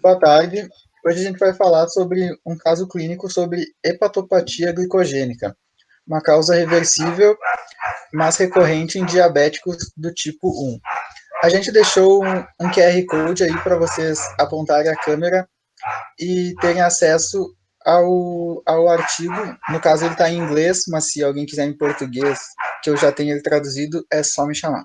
Boa tarde. Hoje a gente vai falar sobre um caso clínico sobre hepatopatia glicogênica, uma causa reversível, mas recorrente em diabéticos do tipo 1. A gente deixou um QR Code aí para vocês apontarem a câmera e terem acesso ao artigo. No caso, ele está em inglês, mas se alguém quiser em português, que eu já tenho ele traduzido, é só me chamar.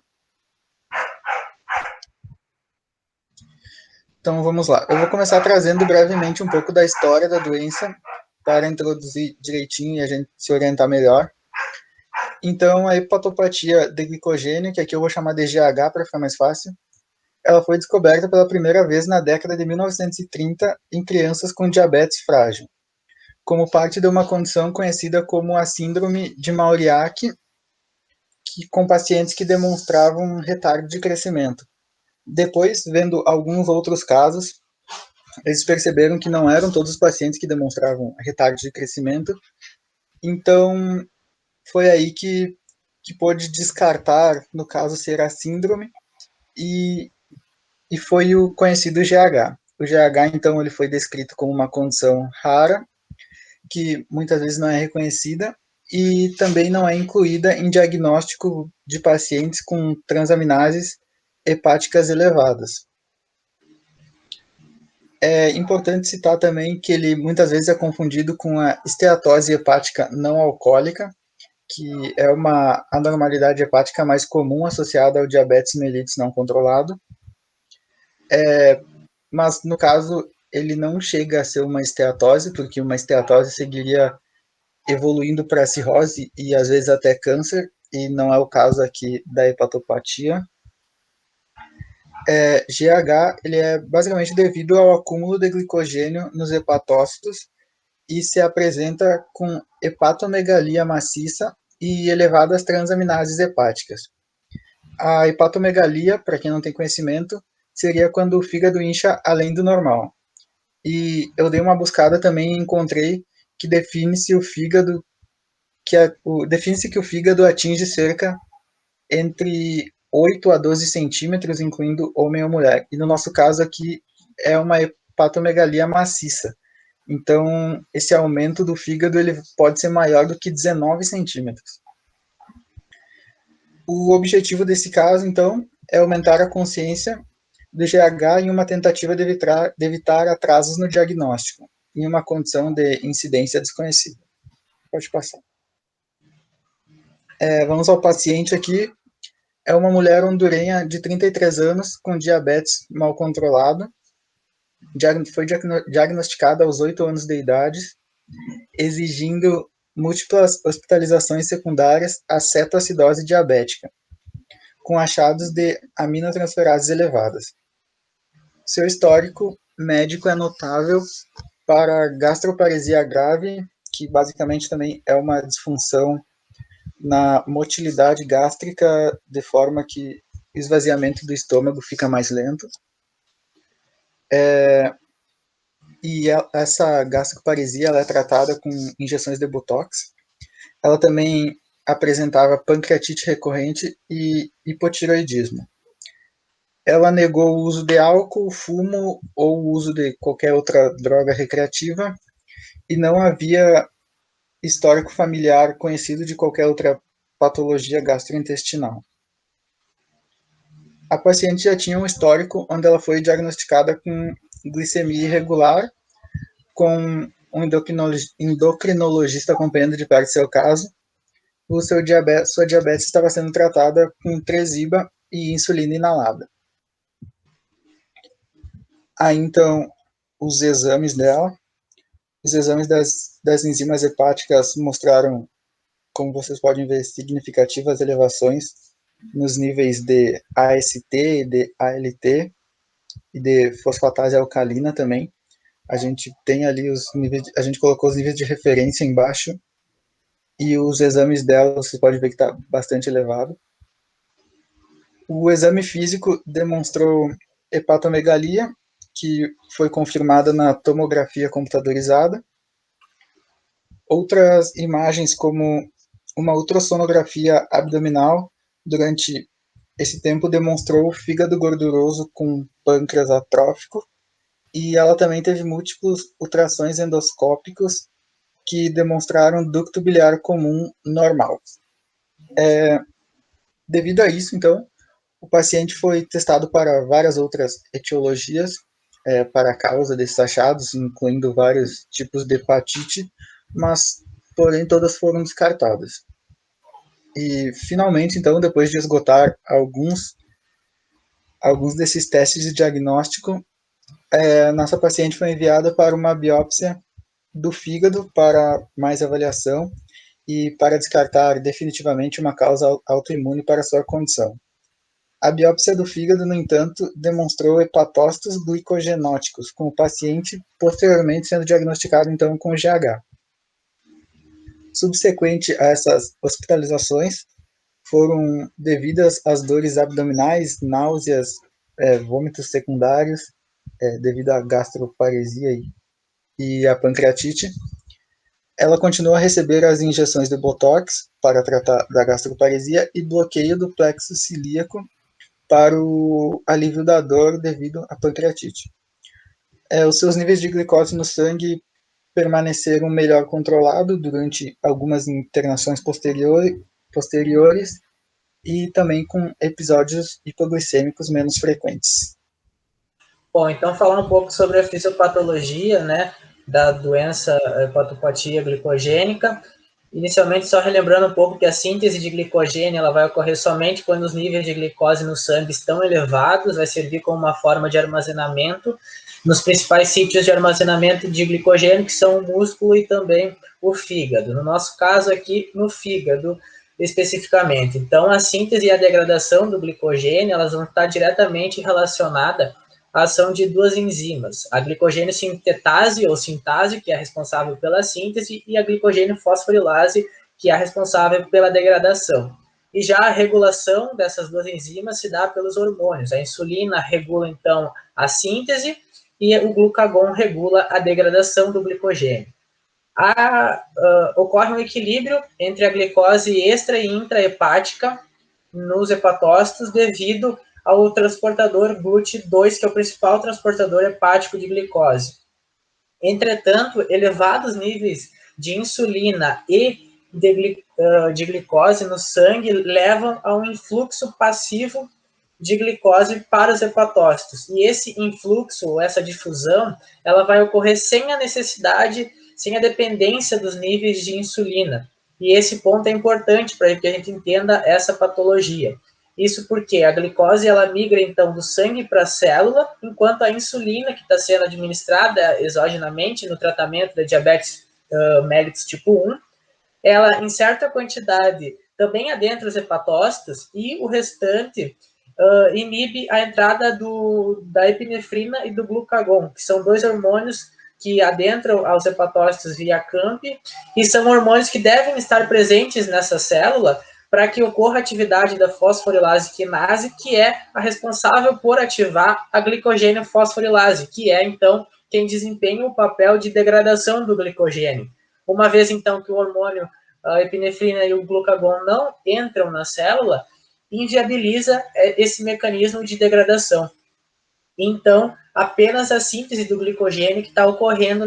Então vamos lá. Eu vou começar trazendo brevemente um pouco da história da doença para introduzir direitinho e a gente se orientar melhor. Então, a hepatopatia de glicogênio, que aqui eu vou chamar de GH para ficar mais fácil, ela foi descoberta pela primeira vez na década de 1930 em crianças com diabetes frágil, como parte de uma condição conhecida como a síndrome de Mauriac, com pacientes que demonstravam retardo de crescimento. Depois, vendo alguns outros casos, eles perceberam que não eram todos os pacientes que demonstravam retardo de crescimento, então foi aí que pôde descartar, no caso, ser a síndrome, e, e foi o conhecido GH. O GH, então, ele foi descrito como uma condição rara, que muitas vezes não é reconhecida, e também não é incluída em diagnóstico de pacientes com transaminases hepáticas elevadas. É importante citar também que ele muitas vezes é confundido com a esteatose hepática não alcoólica, que é uma anormalidade hepática mais comum associada ao diabetes mellitus não controlado. Mas, no caso, ele não chega a ser uma esteatose, porque uma esteatose seguiria evoluindo para cirrose e, às vezes, até câncer, e não é o caso aqui da hepatopatia. GH ele é basicamente devido ao acúmulo de glicogênio nos hepatócitos e se apresenta com hepatomegalia maciça e elevadas transaminases hepáticas. A hepatomegalia, para quem não tem conhecimento, seria quando o fígado incha além do normal. E eu dei uma buscada também e encontrei que define-se o fígado define-se que o fígado atinge cerca entre 8 a 12 centímetros, incluindo homem ou mulher. E no nosso caso aqui é uma hepatomegalia maciça. Então, esse aumento do fígado ele pode ser maior do que 19 centímetros. O objetivo desse caso, então, é aumentar a consciência do GH em uma tentativa de evitar atrasos no diagnóstico, em uma condição de incidência desconhecida. Pode passar. Vamos ao paciente aqui. É uma mulher hondurenha de 33 anos com diabetes mal controlado. Foi diagnosticada aos 8 anos de idade, exigindo múltiplas hospitalizações secundárias à cetoacidose diabética, com achados de aminotransferases elevadas. Seu histórico médico é notável para gastroparesia grave, que basicamente também é uma disfunção na motilidade gástrica, de forma que o esvaziamento do estômago fica mais lento. E essa gastroparesia ela é tratada com injeções de botox. Ela também apresentava pancreatite recorrente e hipotireoidismo. Ela negou o uso de álcool, fumo ou o uso de qualquer outra droga recreativa e não havia histórico familiar conhecido de qualquer outra patologia gastrointestinal. A paciente já tinha um histórico onde ela foi diagnosticada com glicemia irregular, com um endocrinologista acompanhando de perto seu caso. Sua diabetes estava sendo tratada com Tresiba e insulina inalada. Aí, então, os exames dela, os exames das enzimas hepáticas mostraram, como vocês podem ver, significativas elevações nos níveis de AST, de ALT e de fosfatase alcalina também. A gente tem ali os níveis, a gente colocou os níveis de referência embaixo e os exames dela, você pode ver que está bastante elevado. O exame físico demonstrou hepatomegalia, que foi confirmada na tomografia computadorizada. Outras imagens, como uma ultrassonografia abdominal, durante esse tempo demonstrou fígado gorduroso com pâncreas atrófico e ela também teve múltiplos ultrassons endoscópicos que demonstraram ducto biliar comum normal. Devido a isso, então, o paciente foi testado para várias outras etiologias para a causa desses achados, incluindo vários tipos de hepatite, mas, porém, todas foram descartadas. E, finalmente, então, depois de esgotar alguns desses testes de diagnóstico, nossa paciente foi enviada para uma biópsia do fígado para mais avaliação e para descartar definitivamente uma causa autoimune para sua condição. A biópsia do fígado, no entanto, demonstrou hepatócitos glicogenóticos, com o paciente posteriormente sendo diagnosticado então com GH. Subsequente a essas hospitalizações, foram devidas às dores abdominais, náuseas, vômitos secundários, devido à gastroparesia e à pancreatite. Ela continua a receber as injeções de Botox para tratar da gastroparesia e bloqueio do plexo cilíaco para o alívio da dor devido à pancreatite. Os seus níveis de glicose no sangue permaneceram melhor controlados durante algumas internações posteriores e também com episódios hipoglicêmicos menos frequentes. Bom, então falar um pouco sobre a fisiopatologia, né, da doença hepatopatia glicogênica. Inicialmente, só relembrando um pouco que a síntese de glicogênio ela vai ocorrer somente quando os níveis de glicose no sangue estão elevados, vai servir como uma forma de armazenamento nos principais sítios de armazenamento de glicogênio, que são o músculo e também o fígado. No nosso caso aqui, no fígado, especificamente. Então, a síntese e a degradação do glicogênio, elas vão estar diretamente relacionadas à ação de duas enzimas, a glicogênio sintetase ou sintase, que é responsável pela síntese, e a glicogênio fosforilase, que é responsável pela degradação. E já a regulação dessas duas enzimas se dá pelos hormônios. A insulina regula, então, a síntese e o glucagon regula a degradação do glicogênio. Ocorre um equilíbrio entre a glicose extra e intrahepática nos hepatócitos devido ao transportador GLUT2, que é o principal transportador hepático de glicose. Entretanto, elevados níveis de insulina e de glicose no sangue levam a um influxo passivo de glicose para os hepatócitos. E esse influxo, essa difusão, ela vai ocorrer sem a necessidade, sem a dependência dos níveis de insulina. E esse ponto é importante para que a gente entenda essa patologia. Isso porque a glicose ela migra então do sangue para a célula, enquanto a insulina que está sendo administrada exogenamente no tratamento da diabetes mellitus tipo 1, ela em certa quantidade também adentra os hepatócitos e o restante inibe a entrada da epinefrina e do glucagon, que são dois hormônios que adentram aos hepatócitos via CAMP e são hormônios que devem estar presentes nessa célula para que ocorra a atividade da fosforilase quinase, que é a responsável por ativar a glicogênio fosforilase, que é, então, quem desempenha o papel de degradação do glicogênio. Uma vez, então, que o hormônio, a epinefrina e o glucagon não entram na célula, inviabiliza esse mecanismo de degradação. Então, apenas a síntese do glicogênio que está ocorrendo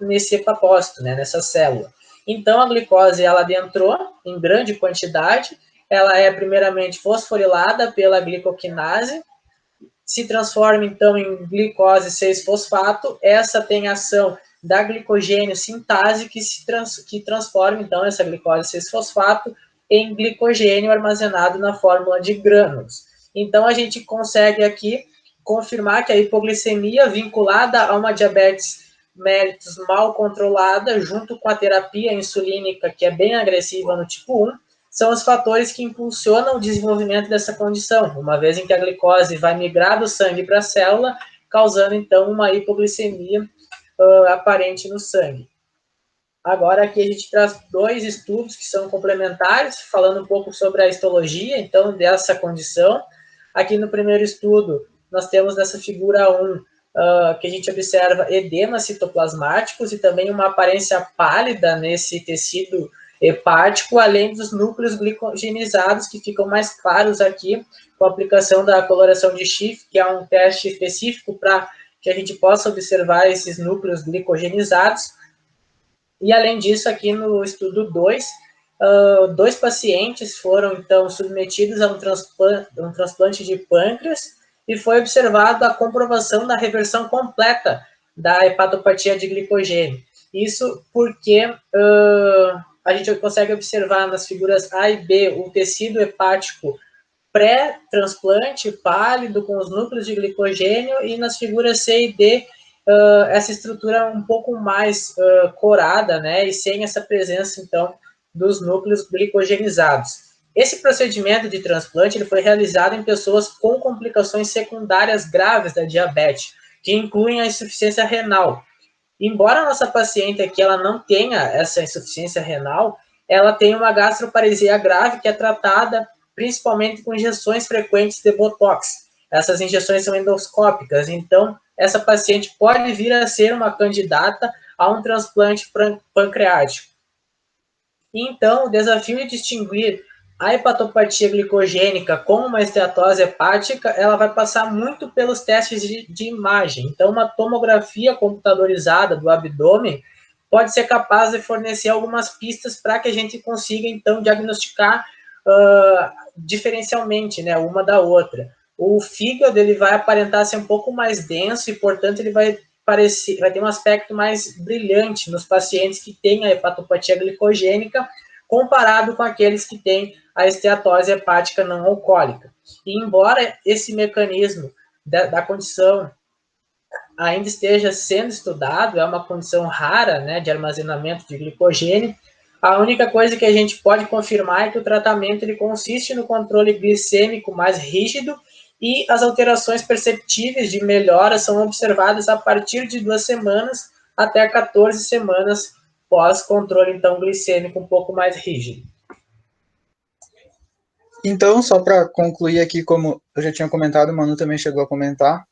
nesse hepatócito, né, nessa célula. Então, a glicose, ela adentrou em grande quantidade, ela é primeiramente fosforilada pela glicoquinase, se transforma, então, em glicose 6-fosfato, essa tem ação da glicogênio sintase, que transforma, então, essa glicose 6-fosfato em glicogênio armazenado na fórmula de grânulos. Então, a gente consegue aqui confirmar que a hipoglicemia vinculada a uma diabetes mellitus mal controlada, junto com a terapia insulínica, que é bem agressiva no tipo 1, são os fatores que impulsionam o desenvolvimento dessa condição, uma vez em que a glicose vai migrar do sangue para a célula, causando, então, uma hipoglicemia aparente no sangue. Agora, aqui a gente traz dois estudos que são complementares, falando um pouco sobre a histologia, então, dessa condição. Aqui no primeiro estudo, nós temos nessa figura 1, que a gente observa edemas citoplasmáticos e também uma aparência pálida nesse tecido hepático, além dos núcleos glicogenizados, que ficam mais claros aqui, com a aplicação da coloração de Schiff, que é um teste específico para que a gente possa observar esses núcleos glicogenizados. E, além disso, aqui no estudo 2, dois pacientes foram, então, submetidos a um transplante de pâncreas e foi observado a comprovação da reversão completa da hepatopatia de glicogênio. Isso porque a gente consegue observar nas figuras A e B o tecido hepático pré-transplante, pálido, com os núcleos de glicogênio, e nas figuras C e D, essa estrutura um pouco mais corada, né, e sem essa presença, então, dos núcleos glicogenizados. Esse procedimento de transplante ele foi realizado em pessoas com complicações secundárias graves da diabetes, que incluem a insuficiência renal. Embora a nossa paciente aqui ela não tenha essa insuficiência renal, ela tem uma gastroparesia grave que é tratada principalmente com injeções frequentes de Botox. Essas injeções são endoscópicas, então essa paciente pode vir a ser uma candidata a um transplante pancreático. Então, o desafio de distinguir a hepatopatia glicogênica com uma esteatose hepática, ela vai passar muito pelos testes de imagem. Então, uma tomografia computadorizada do abdômen pode ser capaz de fornecer algumas pistas para que a gente consiga, então, diagnosticar diferencialmente, né, uma da outra. O fígado ele vai aparentar ser um pouco mais denso e, portanto, ele vai ter um aspecto mais brilhante nos pacientes que têm a hepatopatia glicogênica, comparado com aqueles que têm a esteatose hepática não alcoólica. E embora esse mecanismo da condição ainda esteja sendo estudado, é uma condição rara, né, de armazenamento de glicogênio, a única coisa que a gente pode confirmar é que o tratamento ele consiste no controle glicêmico mais rígido e as alterações perceptíveis de melhora são observadas a partir de 2 semanas até 14 semanas pós-controle, então, glicêmico um pouco mais rígido. Então, só para concluir aqui, como eu já tinha comentado, o Manu também chegou a comentar,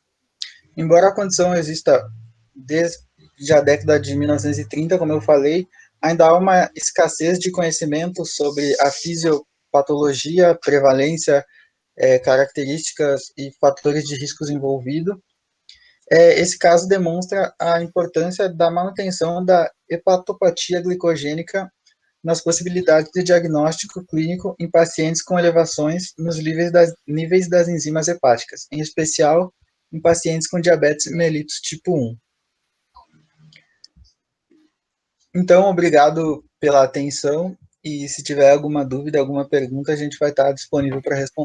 embora a condição exista desde a década de 1930, como eu falei, ainda há uma escassez de conhecimento sobre a fisiopatologia, prevalência, características e fatores de riscos envolvidos. Esse caso demonstra a importância da manutenção da hepatopatia glicogênica nas possibilidades de diagnóstico clínico em pacientes com elevações nos níveis das enzimas hepáticas, em especial em pacientes com diabetes mellitus tipo 1. Então, obrigado pela atenção e se tiver alguma dúvida, alguma pergunta, a gente vai estar disponível para responder.